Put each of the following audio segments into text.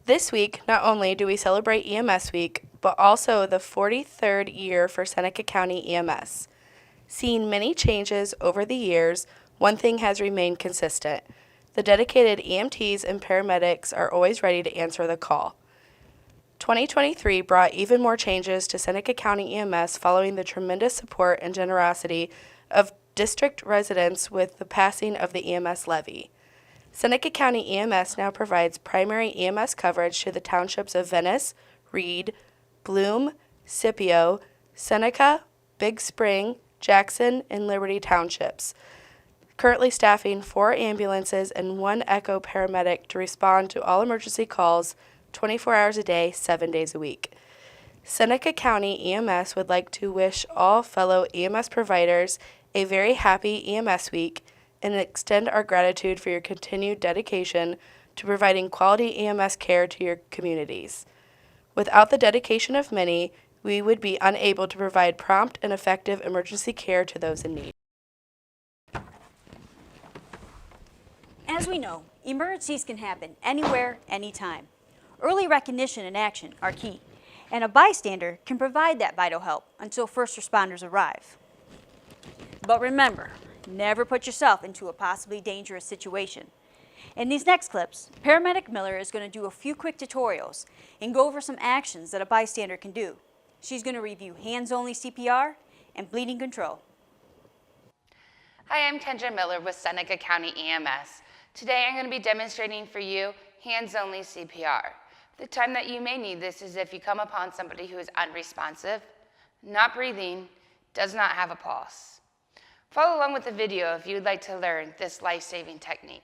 This week, not only do we celebrate EMS Week, but also the 43rd year for Seneca County EMS. Seeing many changes over the years, one thing has remained consistent. The dedicated EMTs and paramedics are always ready to answer the call. 2023 brought even more changes to Seneca County EMS following the tremendous support and generosity of district residents with the passing of the EMS levy. Seneca County EMS now provides primary EMS coverage to the townships of Venice, Reed, Bloom, Scipio, Seneca, Big Spring, Jackson, and Liberty townships, currently staffing 4 ambulances and 1 Echo paramedic to respond to all emergency calls 24 hours a day, 7 days a week. Seneca County EMS would like to wish all fellow EMS providers a very happy EMS week and extend our gratitude for your continued dedication to providing quality EMS care to your communities. Without the dedication of many, we would be unable to provide prompt and effective emergency care to those in need. As we know, emergencies can happen anywhere, anytime. Early recognition and action are key, and a bystander can provide that vital help until first responders arrive. But remember, never put yourself into a possibly dangerous situation. In these next clips, Paramedic Miller is going to do a few quick tutorials and go over some actions that a bystander can do. She's going to review hands-only CPR and bleeding control. Hi, I'm Kendra Miller with Seneca County EMS. Today I'm going to be demonstrating for you hands-only CPR. The time that you may need this is if you come upon somebody who is unresponsive, not breathing, does not have a pulse. Follow along with the video if you would like to learn this life-saving technique.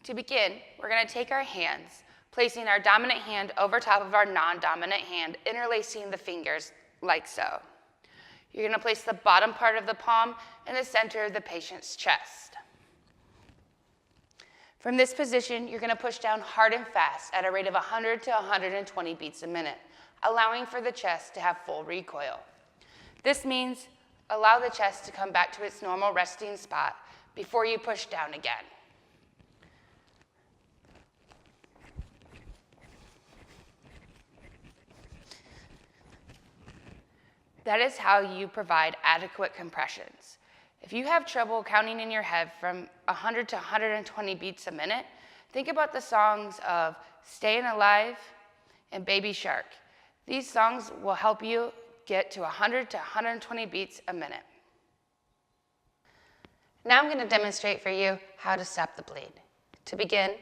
To begin, we're going to take our hands, placing our dominant hand over top of our non-dominant hand, interlacing the fingers like so. You're going to place the bottom part of the palm in the center of the patient's chest. From this position, you're going to push down hard and fast at a rate of 100 to 120 beats a minute, allowing for the chest to have full recoil. This means allow the chest to come back to its normal resting spot before you push down again. That is how you provide adequate compressions. If you have trouble counting in your head from 100 to 120 beats a minute, think about the songs of Staying Alive and Baby Shark. These songs will help you get to 100 to 120 beats a minute. Now I'm going to demonstrate for you how to stop the bleed. To begin,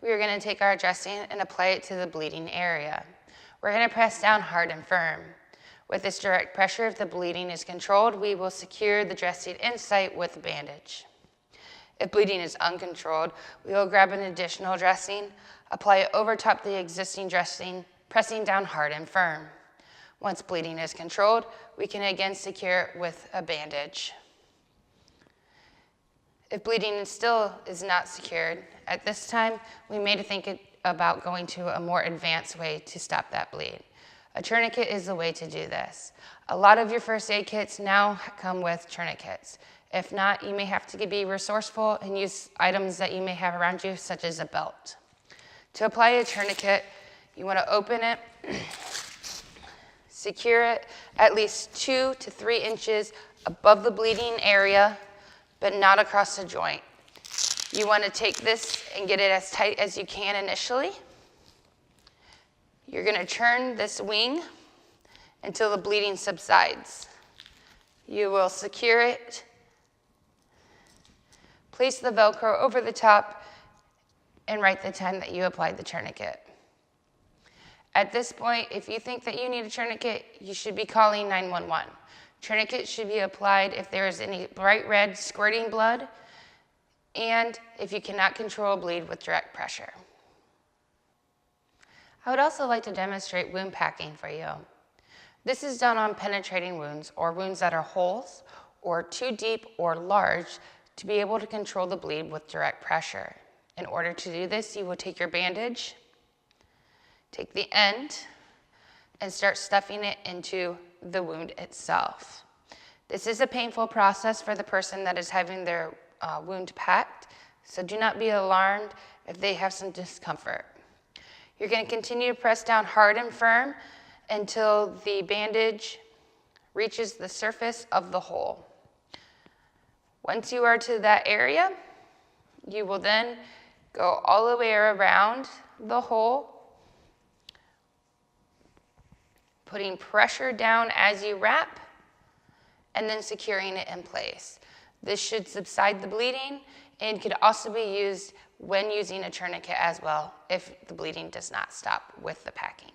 we are going to take our dressing and apply it to the bleeding area. We're going to press down hard and firm. With this direct pressure, if the bleeding is controlled, we will secure the dressing in site with a bandage. If bleeding is uncontrolled, we will grab an additional dressing, apply it over top the existing dressing, pressing down hard and firm. Once bleeding is controlled, we can again secure it with a bandage. If bleeding still is not secured, at this time, we may think about going to a more advanced way to stop that bleed. A tourniquet is the way to do this. A lot of your first aid kits now come with tourniquets. If not, you may have to be resourceful and use items that you may have around you, such as a belt. To apply a tourniquet, you want to open it, secure it at least 2 to 3 inches above the bleeding area, but not across the joint. You want to take this and get it as tight as you can initially. You're going to turn this wing until the bleeding subsides. You will secure it, place the Velcro over the top, and write the time that you applied the tourniquet. At this point, if you think that you need a tourniquet, you should be calling 911. Tourniquet should be applied if there is any bright red squirting blood, and if you cannot control a bleed with direct pressure. I would also like to demonstrate wound packing for you. This is done on penetrating wounds or wounds that are holes or too deep or large to be able to control the bleed with direct pressure. In order to do this, you will take your bandage, take the end, and start stuffing it into the wound itself. This is a painful process for the person that is having their wound packed, so do not be alarmed if they have some discomfort. You're going to continue to press down hard and firm until the bandage reaches the surface of the hole. Once you are to that area, you will then go all the way around the hole, putting pressure down as you wrap, and then securing it in place. This should subside the bleeding and could also be used when using a tourniquet as well if the bleeding does not stop with the packing.